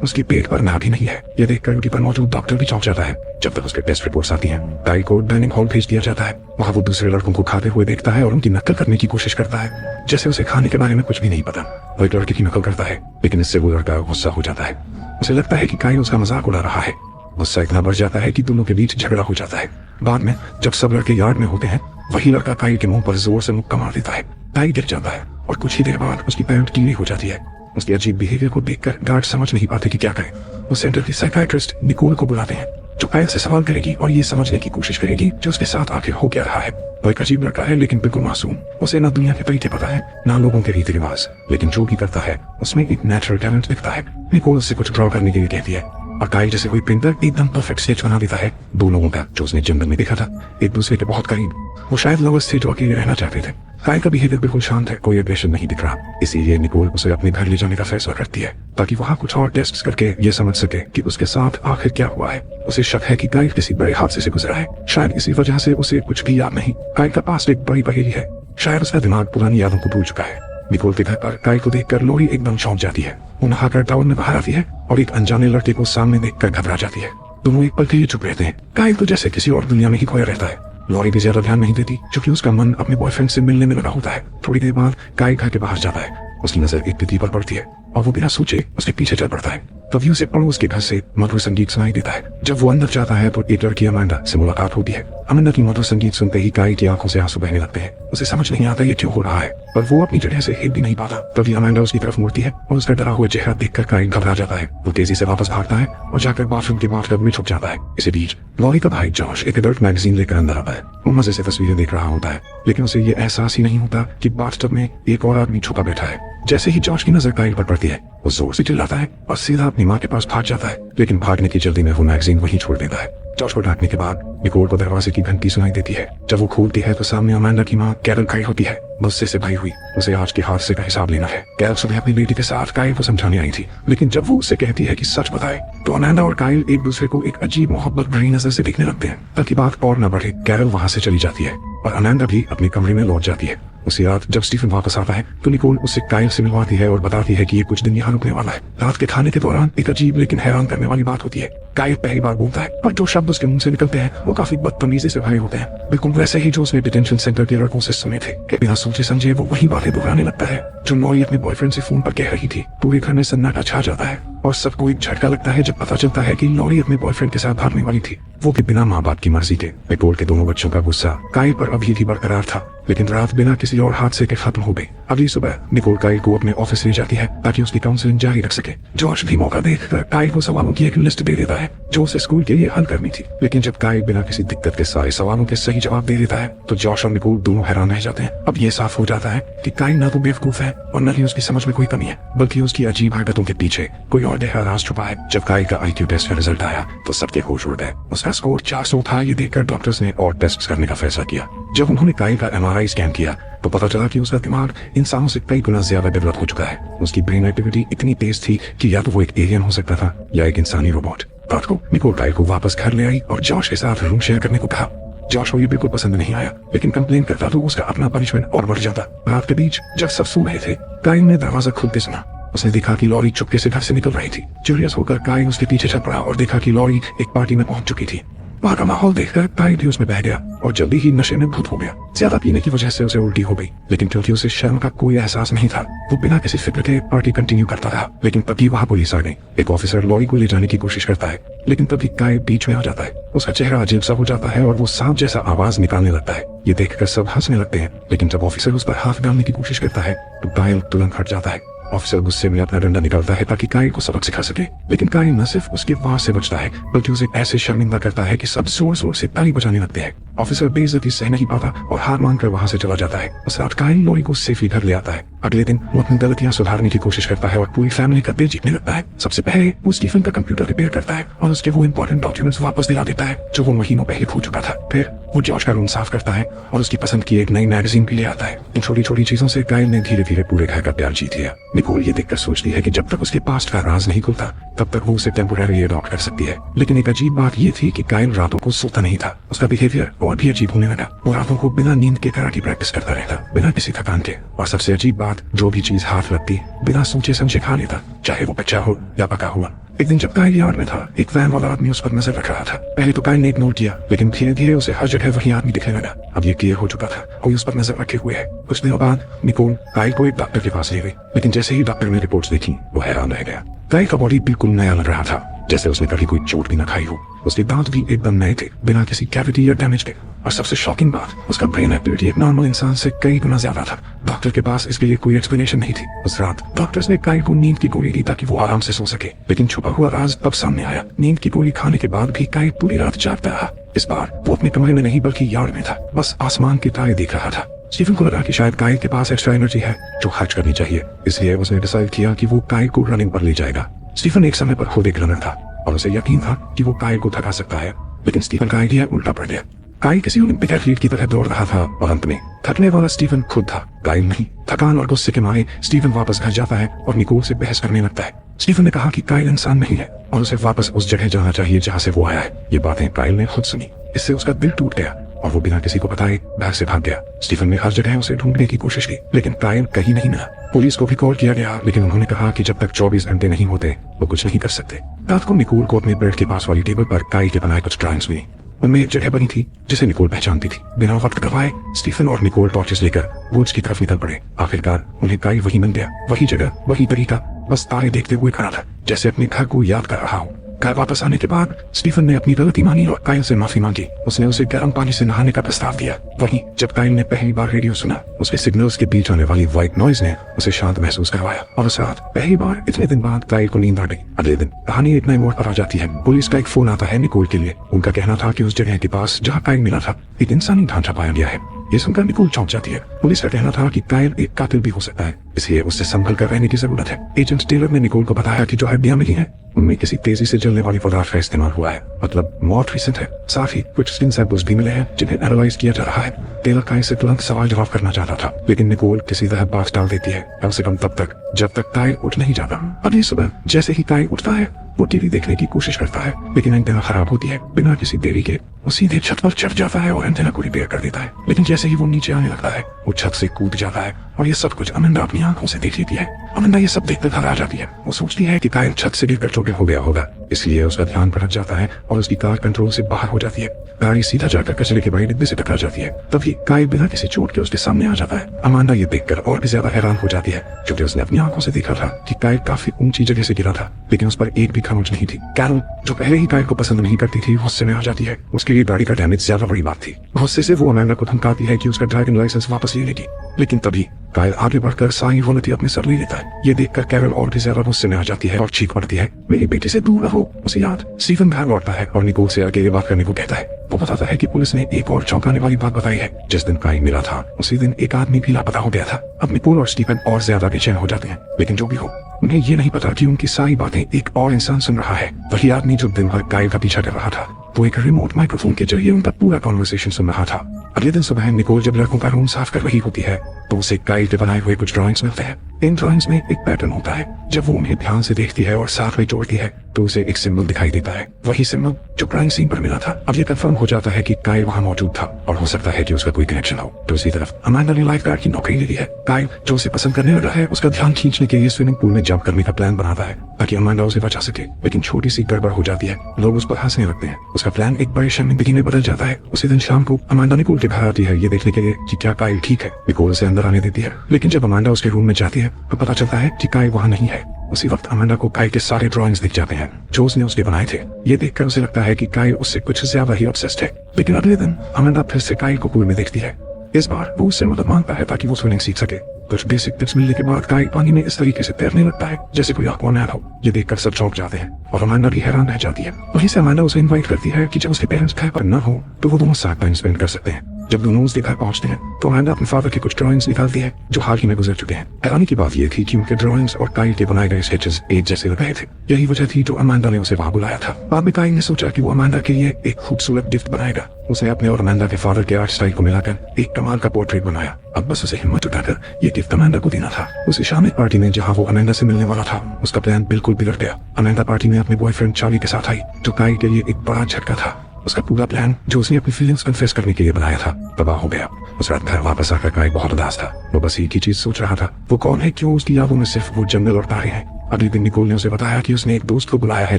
उसकी पेट पर नाभि नहीं है। ये देखकर उनके पर मौजूद डॉक्टर भी चौंक जाता है। जब तक उसके टेस्ट रिपोर्ट्स आती हैं, काई को डाइनिंग हॉल भेज दिया जाता है। वहाँ वो दूसरे लड़कों को खाते हुए देखता है और उनकी नकल करने की कोशिश करता है, जैसे उसे खाने के बारे में कुछ भी नहीं पता। वो एक लड़के की नकल करता है, लेकिन इससे वो लड़का गुस्सा हो जाता है। उसे लगता है कि काई उसका मजाक उड़ा रहा है। गुस्सा इतना बढ़ जाता है कि दोनों के बीच झगड़ा हो जाता है। बाद में जब सब लड़के यार्ड में होते हैं, वही लड़का काई के मुंह पर जोर से मुक्का मार देता है। काई गिर जाता है और कुछ ही देर बाद उसकी पैंट गीली हो जाती है। उसके अजीब बिहेवियर को देखकर गार्ड समझ नहीं पाते कि क्या करें। वो सेंटर की साइकियाट्रिस्ट निकोल को बुलाते हैं, जो काई से सवाल करेगी और ये समझने की कोशिश करेगी जो उसके साथ आखिर हो क्या रहा है। वो एक अजीब लड़का है, लेकिन बिल्कुल मासूम। उसे ना दुनिया के तरीके पता है, ना लोगों के रीति रिवाज, लेकिन जो भी करता है उसमें एक नेचुरल टैलेंट दिखता है। निकोल उससे कुछ ड्रॉ करने के लिए कहती है और काई जैसे कोई प्रिंटर एकदम परफेक्ट स्केच बना देता है। दो लोगों का जो उसने जंगल में देखा था, एक दूसरे के बहुत करीब। वो शायद लवर्स थे जो अकेले रहना चाहते थे। काई का बिहेवियर बिल्कुल शांत है, कोई एग्रेशन नहीं दिख रहा। इसीलिए निकोल उसे अपने घर ले जाने का फैसला करती है, ताकि वहाँ कुछ और टेस्ट करके ये समझ सके कि उसके साथ आखिर क्या हुआ है। उसे शक है कि काई किसी बड़े हादसे से गुजरा है। शायद इसी वजह से उसे कुछ भी याद नहीं। काई का पास एक बड़ी पहेली है। शायद उसका दिमाग पुरानी यादों को भूल चुका है। निकोल के घर पर काई को देखकर लोरी एकदम चौंक जाती है। वो नहाकर टाउन में बाहर आती है और एक अनजाने लड़के को सामने देखकर घबरा जाती है। दोनों एक पल के लिए चुप रहते हैं। काई तो जैसे किसी और दुनिया में ही खोया रहता है। लॉरी भी ज्यादा ध्यान नहीं देती, क्योंकि उसका मन अपने बॉयफ्रेंड से मिलने में लगा होता है। थोड़ी देर बाद काई घर के बाहर जाता है। उसकी नजर एक तितली पर पड़ती है और वो बिना सोचे उसके पीछे चल पड़ता है। तभी उसे पड़ोस के घर से मधुर संगीत सुनाई देता है। जब वो अंदर जाता है तो एक लड़की अमांडा से मुलाकात होती है। अमांडा की मधुर संगीत सुनते ही काई की आंखों से आंसू बहने लगते हैं। उसे समझ नहीं आता ये क्यों हो रहा है, पर वो अपनी जगह से हिल भी नहीं पाता। तभी अमांडा उसकी तरफ मुड़ती है और उसका डरा हुआ चेहरा देखकर काई घबरा जाता है। वो तेजी से वापस भागता है और जाकर बाथरूम के बाथटब में छुप जाता है। इसी बीच लॉरी का भाई जॉश एक एडल्ट मैगजीन लेकर अंदर आता है। वो मजे से तस्वीरें देख रहा होता है, लेकिन उसे ये एहसास ही नहीं होता कि बाथटब में एक और आदमी छुपा बैठा है। जैसे ही जॉश की नजर काई पर पड़ती है, वो जोर से चिल्लाता है और सीधा अपनी माँ के पास भाग जाता है। लेकिन भागने की जल्दी में वो मैगजीन वहीं छोड़ देता है। जॉश को डांटने के बाद निकोल को दरवाजे की घंटी सुनाई देती है। जब वो खोलती है तो सामने अमांडा की माँ कैरल खड़ी होती है। गुस्से से भरी हुई उसे आज के हादसे का हिसाब लेना है। कैरल सुबह अपनी बेटी के साथ काइल को समझाने आई थी, लेकिन जब वो उससे कहती है कि सच बताए तो अमांडा और काइल एक दूसरे को एक अजीब मोहब्बत भरी नजर से देखने लगते हैं। ताकि बात और न बढ़े, कैरल वहाँ से चली जाती है और अमांडा भी अपने कमरे में लौट जाती है। उसी रात जब स्टीफन वापस आता है तो निकोल उससे काइल से मिलवाती है और बताती है कि ये कुछ दिन यहाँ रुकने वाला है। रात के खाने के दौरान एक अजीब लेकिन हैरान करने वाली बात होती है। काइल पहली बार बोलता है, पर जो शब्द उसके मुंह से निकलते हैं वो काफी बदतमीजी से भरे होते हैं, बिल्कुल वैसे ही जो उसने डिटेंशन सेंटर के लड़कों से सुने थे। बिना सोचे समझे वो वही बातें दोहराने लगता है जो लॉरी अपने बॉयफ्रेंड से फोन पर कह रही थी। पूरे घर में सन्नाटा छा जाता है और सबको एक झटका लगता है जब पता चलता है कि लॉरी अपने बॉयफ्रेंड के साथ भागने वाली थी, वो भी बिना माँ बाप की मर्जी के। निकोल के दोनों बच्चों का गुस्सा काइल पर अभी भी बरकरार था, लेकिन रात बिना किसी और हादसे के खत्म हो गई। अगली सुबह निकोल काइल को अपने ऑफिस ले जाती है ताकि उसकी काउंसलिंग जारी रख सके। जॉर्ज भी मौका देखकर काइल को सवालों की एक लिस्ट दे देता है जो उसे स्कूल के लिए हल करनी थी। लेकिन जब काइल बिना किसी दिक्कत के सारे सवालों के सही जवाब दे देता है तो जॉर्ज और निकोल दोनों हैरान रह जाते हैं। अब ये साफ हो जाता है कि काइल ना तो बेवकूफ है और न ही उसकी समझ में कोई कमी है, बल्कि उसकी अजीब हरकतों के पीछे कोई और गहरा राज छुपा है। जब काइल का IQ टेस्ट का रिजल्ट आया तो सबके होश उड़ गए। उसका स्कोर 400 था। ये देखकर डॉक्टर्स ने और टेस्ट करने का फैसला किया। जब उन्होंने काइल का MRI स्कैन किया तो पता चला कि उसका दिमाग इंसानों से कई गुना ज्यादा डेवलप हो चुका है। उसकी ब्रेन एक्टिविटी इतनी तेज थी कि या तो वो एक एलियन हो सकता था या एक इंसानी रोबोट। रात को निकोल काइल को वापस घर ले आई और जॉश के साथ रूम शेयर करने को कहा। जॉश को ये बिल्कुल पसंद नहीं आया, लेकिन कंप्लेन करता तो उसका अपना पनिशमेंट और बढ़ जाता। रात के बीच जब सब सो रहे थे, काइल ने दरवाजा खुलते सुना। उसने देखा कि लॉरी चुपके से घर से निकल रही थी। क्यूरियस होकर काइल उसके पीछे चल पड़ा और देखा कि लॉरी एक पार्टी में पहुंच चुकी थी। वहाँ का माहौल देखकर काइल भी उसमें बह गया और जल्दी ही नशे में धुत हो गया। ज्यादा पीने की वजह से उसे उल्टी हो गई, लेकिन क्योंकि उसे शर्म का कोई एहसास नहीं था, वो बिना किसी फिक्र के पार्टी कंटिन्यू करता रहा। लेकिन तभी वहाँ पुलिस आ गई। एक ऑफिसर लॉरी को ले जाने की कोशिश करता है, लेकिन तभी काइल बीच में आ जाता है। उसका चेहरा अजीब सा हो जाता है और वो सांप जैसा आवाज निकालने लगता है। ये देखकर सब हंसने लगते हैं, लेकिन जब ऑफिसर उस पर हाथ डालने की कोशिश करता है तो काइल तुरंत हट जाता है। ऑफिसर गुस्से में अपना डंडा निकालता है ताकि काइल को सबक सिखा सके, लेकिन काइल न सिर्फ उसके वार से बचता है बल्कि उसे ऐसे शर्मिंदा करता है कि सब जोर जोर से ताली बजाने लगते हैं। ऑफिसर बेइज्जती सह नहीं पाता और हार मानकर वहाँ से चला जाता है। उस रात काइल लॉरी को सेफली घर ले आता है। अगले दिन वो अपनी गलतियां सुधारने की कोशिश करता है और पूरी फैमिली का दिल जीतने लगता है। सबसे पहले वो स्टीफन का कंप्यूटर रिपेयर करता है और उसके वो इंपॉर्टेंट डॉक्यूमेंट्स वापस दिला देता है जो वो महीनों पहले खो चुका था। फिर वो जॉर्ज का रूम साफ करता है और उसकी पसंद की एक नई मैगजीन भी ले आता है। इन छोटी छोटी चीजों से काइल ने धीरे धीरे पूरे घर का प्यार जीत लिया। निकोल ये देखकर सोचती है कि जब तक उसके पास्ट का राज नहीं खुलता तब तक वो उसे टेम्पोररी अडॉप्ट कर सकती है। लेकिन एक अजीब बात ये थी कि काइल रातों को सोता नहीं था। उसका बिहेवियर और भी अजीब होने लगा। वो रातों को बिना नींद के कराटे प्रैक्टिस करता रहता, बिना किसी थकान के। और सबसे अजीब बात, जो भी चीज हाथ लगती बिना सोचे समझे खा लेता, चाहे वो कच्चा हो या पका हुआ। एक दिन जब कायल यार्ड में था, एक वैन वाला आदमी उस पर नजर रख रहा था। पहले तो कायल ने इग्नोर किया, लेकिन धीरे धीरे उसे हर जगह वही आदमी दिखने लगा। अब ये क्लियर हो चुका था, कोई उस पर नजर रखे हुए है। कुछ दिनों बाद निकोल कायल को एक डॉक्टर के पास ले गई, लेकिन जैसे ही डॉक्टर ने रिपोर्ट्स देखी, वो हैरान रह गया। कायल का बॉडी बिल्कुल नया लग रहा था, जैसे उसने कभी कोई चोट भी न खाई हो। उसके दांत भी एकदम नए थे, बिना किसी कैविटी या डैमेज के। और सबसे शॉकिंग बात, उसका ब्रेन एक्टिविटी एक नॉर्मल इंसान से कई गुना ज्यादा था। डॉक्टर के पास इसके लिए कोई एक्सप्लेनेशन नहीं थी। उस रात डॉक्टर्स ने कायल को नींद की गोली दी ताकि वो आराम से सो सके, लेकिन छुपा हुआ राज तब सामने आया। नींद की गोली खाने के बाद भी कायल पूरी रात जागता रहा। इस बार वो अपने कमरे में नहीं बल्कि यार्ड में था, बस आसमान के तारे देख रहा था। स्टीफन को लगा कि शायद कायल के पास एक्स्ट्रा एनर्जी है जो खर्च करनी चाहिए, इसलिए उसने डिसाइड किया कि वो कायल को रनिंग पर ले जाएगा। स्टीफन एक समय पर खुद एक रनर था और उसे यकीन था कि वो कायल को थका सकता है, लेकिन स्टीफन का आइडिया उल्टा पड़ गया। कायल किसी ओलंपिक एथलीट की तरह दौड़ रहा था और अंत में थकने वाला स्टीफन खुद था, कायल नहीं। थकान और गुस्से के मारे स्टीफन वापस घर जाता है और निकोल से बहस करने लगता है। स्टीफन ने कहा कि कायल इंसान नहीं है और उसे वापस उस जगह जाना चाहिए जहाँ से वो आया है। ये बातें कायल ने खुद सुनी, इससे उसका दिल टूट गया और वो बिना किसी को बताए घर से भाग गया। स्टीफन ने हर जगह उसे ढूंढने की कोशिश की, लेकिन कायल कहीं नहीं मिला। पुलिस को भी कॉल किया गया, लेकिन उन्होंने कहा कि जब तक 24 घंटे नहीं होते वो कुछ नहीं कर सकते। रात को निकोल को अपने बेड के पास वाली टेबल पर कायल के बनाए कुछ ड्राइंग्स मिली। उनमें एक जगह बनी थी जिसे निकोल पहचानती थी। बिना वक्त गवाए स्टीफन और निकोल टॉर्चेस लेकर वुड्स की तरफ निकल पड़े। आखिरकार उन्हें कायल वही मिल गया, वही जगह, वही तरीका, बस तारे देखते हुए खड़ा था, जैसे अपने घर को याद कर रहा हूँ। घर वापस आने के बाद स्टीफन ने अपनी गलती मानी और कायल से माफी मांगी। उसने उसे गर्म पानी से नहाने का प्रस्ताव दिया। वहीं जब कायल ने पहली बार रेडियो सुना, उसके सिग्नल्स के बीच आने वाली व्हाइट नॉइज ने उसे शांत महसूस करवाया। और उस रात पहली बार इतने दिन बाद कायल को नींद आ गई। अगले दिन कहानी एक नए मोड़ पर आ जाती है। पुलिस का एक फोन आता है निकोल के लिए। उनका कहना था कि उस जगह के पास जहाँ कायल मिला था एक इंसानी ढांचा पाया गया है। ये सुनकर निकोल चौंक जाती है। पुलिस का कहना था कि कायल एक कातिल भी हो सकता है, इसलिए उससे संभल कर रहने की जरूरत है। एजेंट टेलर ने निकोल को बताया कि जो हड्डियां मिली हैं उनमें किसी तेजी से जलने वाली पदार्थ का इस्तेमाल हुआ है, मतलब मौत रिसेंट है। साथ ही कुछ स्किन सैंपल्स भी मिले हैं जिन्हें एनालाइज किया जा रहा है। टेलर कायल से तुरंत सवाल जवाब करना चाहता था, लेकिन निकोल किसी तरह बात डाल देती है, कम से कम तब तक जब तक कायल उठ नहीं जाता। अगली सुबह जैसे ही कायल उठता है वो टीवी देखने की कोशिश करता है, लेकिन एंटेना खराब होती है। बिना किसी देरी के वो सीधे छत पर चढ़ जाता है और एंटेना को रिपेयर कर देता है। लेकिन जैसे ही वो नीचे आने लगता है वो छत से कूद जाता है और ये सब कुछ अमेंडा अपनी आंखों से देख लेती है। अमेंडा ये सब देखकर घर आ जाती है। वो सोचती है कि कायल छत से गिरकर चोटिल हो गया होगा, इसलिए उसका ध्यान भटक जाता है और उसकी कार कंट्रोल से बाहर हो जाती है। गाड़ी सीधा जाकर कचरे के बड़े डिब्बे से टकरा जाती है। तभी कायल बिना किसी चोट के उसके सामने आ जाता है। अमांडा ये देखकर और भी ज्यादा हैरान हो जाती है, क्योंकि उसने अपनी आंखों से देखा था कि कायल काफी ऊंची जगह से गिरा था, लेकिन उस पर एक भी खरोंच नहीं थी। कैरल, जो पहले ही कायल को पसंद नहीं करती थी, गुस्से में आ जाती है। उसके लिए गाड़ी का डैमेज ज्यादा बड़ी बात थी। गुस्से से वो अमांडा को धमकाती है कि उसका ड्राइविंग लाइसेंस वापस ले लेगी, लेकिन तभी कायल आगे बढ़कर सारी वोलती अपने सर ले लेता है। ये देखकर कैरल और भी ज्यादा गुस्से में आ जाती है और चीख पड़ती है, मेरे बेटे से दूर रहो। उसे याद स्टीफन घर लौटता है और निकोल से अकेले बात करने को कहता है। वो बताता है कि पुलिस ने एक और चौंकाने वाली बात बताई है। जिस दिन कायल मिला था उसी दिन एक आदमी भी लापता हो गया था। अब निकोल और स्टीफन और ज्यादा बेचैन हो जाते हैं, लेकिन जो भी हो उन्हें ये नहीं पता कि उनकी सारी बातें एक और इंसान सुन रहा है। वही आदमी जो दिन भर कायल का पीछा कर रहा था, वो एक रिमोट माइक्रोफोन के जरिए उनका पूरा कॉन्वर्सेशन सुन रहा था। अगले दिन सुबह निकोल जब लड़कों का रूम साफ कर रही होती है तो उसे कायल के बनाए हुए कुछ ड्राइंग्स मिलते हैं। इन ड्राइंग्स में एक पैटर्न होता है। जब वो उन्हें ध्यान से देखती है और साथ में जोड़ती है तो उसे एक सिंबल दिखाई देता है, वही सिंबल जो क्राइम सीन पर मिला था। अब ये कंफर्म हो जाता है कि कायल वहाँ मौजूद था और हो सकता है कि उसका कोई कनेक्शन हो। दूसरी तरफ अमांडा ने लाइफ गार्ड की नौकरी ले ली है। कायल जो उसे पसंद करने लगा है उसका ध्यान खींचने के लिए स्विमिंग पूल में जंप करने का प्लान बनाता है ताकि अमांडा उसे बचा सके, लेकिन छोटी सी गड़बड़ हो जाती है। लोग उस पर हंसने लगते हैं। उसका प्लान एक बड़े शर्मिंदगी में बदल जाता है। उसी दिन शाम को अमांडा निकोल के घर आती है ये देखने के लिए कि क्या कायल ठीक है। निकोल उसे अंदर आने देती है, लेकिन जब अमांडा उसके रूम में जाती है तो पता चलता है कि कायल वहाँ नहीं है। उसी वक्त अमांडा को कायल के सारे ड्राइंग्स दिख जाते हैं जो उसने उसके बनाए थे। ये देखकर उसे लगता है कि कायल उससे कुछ ज्यादा ही ऑब्सेस्ड है। लेकिन अगले दिन अमांडा फिर से कायल को पूल में देखती है। इस बार वो उससे मदद मांगता है ताकि वो स्विमिंग सीख सके। कुछ बेसिक टिप्स मिलने के बाद कायल पानी में इस तरीके से तैरने लगता है जैसे कोई अक्वामैन हो। ये देखकर सब चौंक जाते हैं और अमांडा भी हैरान रह जाती है। वहीं से अमांडा उसे इनवाइट करती है कि जब उसके पेरेंट्स घर पर न हो तो वो दोनों साथ टाइम स्पेंड कर सकते हैं। जब दोनों उसके घर पहुंचते हैं तो अमांडा अपने फादर के कुछ ड्राइंग्स निकालती है जो हाल ही में गुजर चुके हैं। हैरानी की बात यह थी कि उनके ड्राइंग्स और कायल के बनाए गए स्केचेस एक जैसे लग रहे थे। यही वजह थी जो अमांडा ने उसे वहां बुलाया था। बाद में कायल ने सोचा कि वो अमांडा के लिए एक खूबसूरत गिफ्ट बनाएगा। उसने अपने और अमांडा के फादर के आर्ट स्टाइल को मिलाकर एक कमाल का पोर्ट्रेट बनाया। अब बस उसे हिम्मत उठाकर ये गिफ्ट अमांडा को देना था। उसे शाम एक पार्टी में जहाँ वो अमांडा से मिलने वाला था उसका प्लान बिल्कुल बिगड़ गया। अमांडा पार्टी में अपने बॉयफ्रेंड चार्ली के साथ आई जो कायल के लिए एक बड़ा झटका था। उसका पूरा प्लान जो उसने अपनी फीलिंग्स कन्फेस करने के लिए बनाया था तबाह हो गया। उस रात घर वापस आकर कायल बहुत उदास था। वो बस एक ही चीज सोच रहा था, वो कौन है, क्यों उसकी यादों में सिर्फ वो जंगल और तारे हैं। अगले दिन निकोल ने उसे बताया कि उसने एक दोस्त को बुलाया है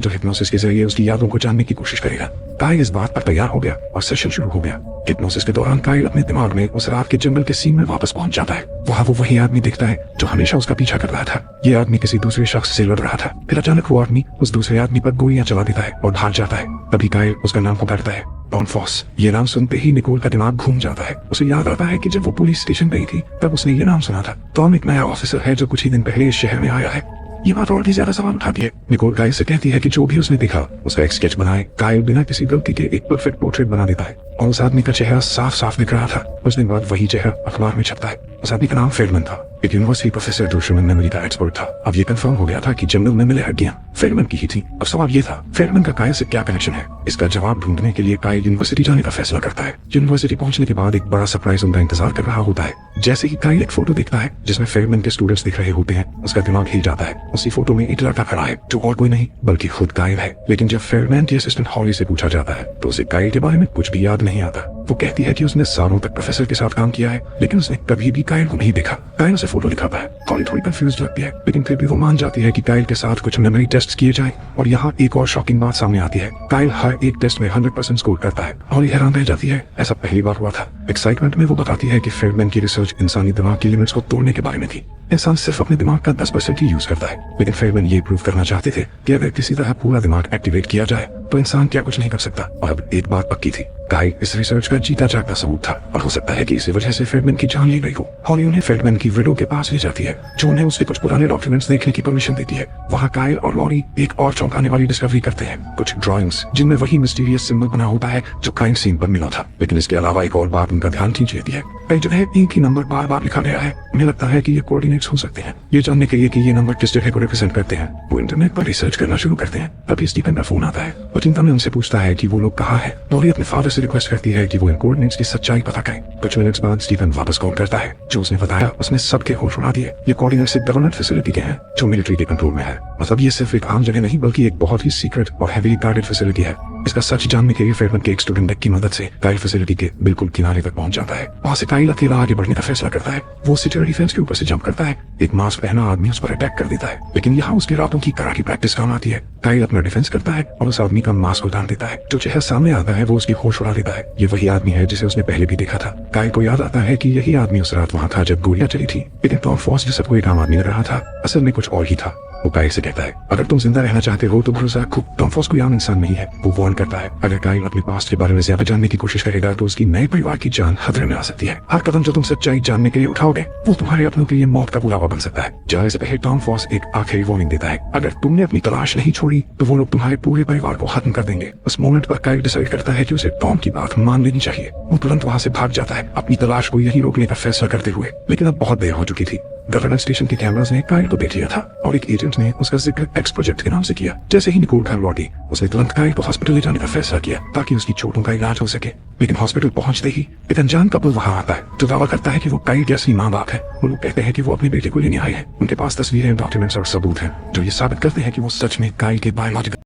जो हिप्नोसिस के जरिए उसकी यादों को जानने की कोशिश करेगा। काइल इस बात पर तैयार हो गया और सेशन शुरू हो गया। हिप्नोसिस के दौरान काइल अपने दिमाग में उस रात के जंगल के सीन में वापस पहुंच जाता है। वहाँ वो वही आदमी दिखता है जो हमेशा उसका पीछा कर रहा था। ये आदमी किसी दूसरे शख्स से लड़ रहा था। फिर अचानक वो आदमी उस दूसरे आदमी पर गोलियां चला देता है और भाग जाता है। तभी काइल उसका नाम पुकारता है, डॉन फॉस। ये नाम सुनते ही निकोल का दिमाग घूम जाता है। उसे याद आता है कि जब वो पुलिस स्टेशन गई थी तब उसने ये नाम सुना था। टॉम एक नया ऑफिसर है जो कुछ ही दिन पहले इस शहर में आया है। ये बात और भी ज्यादा सवाल उठाती है। निकोल काइल से कहती है कि जो भी उसने देखा उसका एक स्केच बनाए। काइल बिना किसी गलती के एक परफेक्ट पोर्ट्रेट बना देता है और उस आदमी का चेहरा साफ साफ दिख रहा था। कुछ दिन बाद वही चेहरा अखबार में छपता है। उस आदमी का नाम फेल्डमैन था, एक यूनिवर्सिटी प्रोफेसर जो ह्यूमन मेमोरी का एक्सपर्ट था। अब ये कंफर्म हो गया था कि जंगल में मिले हड्डियां फेल्डमैन की ही थी। अब सवाल ये था, फेल्डमैन का काइल से क्या कनेक्शन है? इसका जवाब ढूंढने के लिए काइल यूनिवर्सिटी जाने का फैसला करता है। यूनिवर्सिटी पहुंचने के बाद एक बड़ा सरप्राइज उनका इंतजार कर रहा होता है। जैसे ही काइल एक फोटो देखता है जिसमें फेल्डमैन के स्टूडेंट्स दिख रहे होते हैं, उसका दिमाग हिल जाता है। उसी फोटो में एक लड़का खड़ा है जो और कोई नहीं बल्कि खुद काइल है। लेकिन जब फेल्डमैन की असिस्टेंट हॉली से पूछा जाता है तो उसे काइल के बारे में कुछ भी याद नहीं आता। वो कहती है कि उसने सालों तक प्रोफेसर के साथ काम किया है लेकिन उसने कभी भी काइल को नहीं देखा। काइल उसे फोटो दिखाता है। हॉली थोड़ी कंफ्यूज लगती है लेकिन फिर भी वो मान जाती है कि काइल के साथ कुछ मेमोरी टेस्ट किए जाएं। और यहाँ एक और शॉकिंग बात सामने आती है, काइल हर एक टेस्ट में 100% स्कोर करता है। हॉली हैरान रह जाती है, ऐसा पहली बार हुआ था। एक्साइटमेंट में वो बताती है कि फेल्डमैन की रिसर्च इंसानी दिमाग की लिमिट्स को तोड़ने के बारे में थी। इंसान सिर्फ अपने दिमाग का 10% ही यूज करता है। लेकिन फेल्डमैन ये प्रूव करना चाहते थे कि अगर किसी तरह पूरा दिमाग एक्टिवेट किया जाए तो इंसान क्या कुछ नहीं कर सकता। और अब एक बात पक्की थी, काइल इस रिसर्च का जीता जागता सबूत था और हो सकता है कि इसी वजह से फेल्डमैन की जान ली गई हो। हॉली उन्हें फेल्डमैन की विडो के पास ले जाती है जो उन्हें उससे कुछ पुराने डॉक्यूमेंट्स देखने की परमिशन देती है। वहाँ काइल और लॉरी एक और चौंकाने वाली डिस्कवरी करते हैं, कुछ ड्राइंग्स जिनमें वही मिस्टीरियस सिंबल बना होता है जो क्राइम सीन पर मिला था। लेकिन इसके अलावा एक और बात उनका ध्यान खींच लेती है, जो है एक ही नंबर बार बार लिखा गया है। उन्हें लगता है कि ये कोऑर्डिनेट्स हो सकते हैं। ये जानने के लिए कि ये नंबर किस जगह को रिप्रेजेंट करते हैं वो इंटरनेट पर रिसर्च करना शुरू करते हैं। तभी स्टीफन का फोन आता है और चिंता में उनसे पूछता है कि वो लोग कहाँ हैं। लॉरी अपने फादर से रिक्वेस्ट करती है कि वो इन कोऑर्डिनेट्स की सच्चाई पता करें। कुछ मिनट्स बाद स्टीफन वापस कॉल करता है, जो उसने बताया उसने सबके होश उड़ा दिए। ये कोऑर्डिनेट्स एक गवर्नमेंट फैसिलिटी के हैं जो मिलिट्री के कंट्रोल में है। मतलब ये सिर्फ एक आम जगह नहीं बल्कि एक बहुत ही सीक्रेट और हेवीली गार्डेड फैसिलिटी है। इसका सच जानने के लिए फेल्डमैन के एक स्टूडेंट की मदद से काइल फैसिलिटी के बिल्कुल किनारे तक पहुंच जाता है। वहाँ से काइल अकेला आगे बढ़ने का फैसला करता है। वो सिक्योरिटी फेंस के ऊपर से जंप करता है। एक मास्क पहना आदमी उस पर अटैक कर देता है लेकिन यहाँ उसके रातों की कराटे प्रैक्टिस काम आती है। काइल अपना डिफेंस करता है और उस आदमी का मास्क उतार देता है। जो चेहरा सामने आता है वो उसकी होश उड़ा देता है। ये वही आदमी है जिसे उसने पहले भी देखा था। काइल को याद आता है कि यही आदमी उस रात वहाँ था जब गोलियां चली थी। लेकिन टॉम फॉस जो सबको एक आम आदमी लग रहा था असल में कुछ और ही था। वो काइल से कहता है, अगर तुम जिंदा रहना चाहते हो तो भरोसा रखो, टॉम फॉस कोई आम इंसान नहीं है। वो वार्न करता है, अगर काइल अपने पास्ट के बारे में ज्यादा जानने की कोशिश करेगा तो उसकी नए परिवार की जान खतरे में आ सकती है। हर कदम जो तुम सच्चाई जानने के लिए उठाओगे वो तुम्हारे अपनों के लिए मौत का बुलावा बन सकता है। जाने से पहले टॉम फॉस एक आखिरी वार्निंग देता है, अगर तुमने अपनी तलाश नहीं छोड़ी तो वो लोग तुम्हारे पूरे परिवार को खत्म कर देंगे। उस मोमेंट पर काइल डिसाइड करता है कि उसे टॉम की बात मान लेनी चाहिए। वो तुरंत वहाँ से भाग जाता है अपनी तलाश को यही रोकने का फैसला करते हुए। लेकिन अब बहुत देर हो चुकी थी। गवर्नमेंट स्टेशन के कैमरास ने काइल को देख लिया था और एक एजेंट ने उसका जिक्र एक्स प्रोजेक्ट के नाम से किया। जैसे ही निकोल घर लौटी उसने तुरंत काइल को हॉस्पिटल ले जाने का फैसला किया ताकि उसकी चोटों का इलाज हो सके। लेकिन हॉस्पिटल पहुंचते ही एक अनजान कपल वहां आता है जो दावा करता है कि वो काइल के असली माँ बाप है। वो लोग कहते हैं कि वो अपने बेटे को लेने आए हैं। उनके पास तस्वीरें, डॉक्यूमेंट्स और सबूत हैं जो ये साबित करते हैं कि वो सच में काइल के बायोलॉजिकल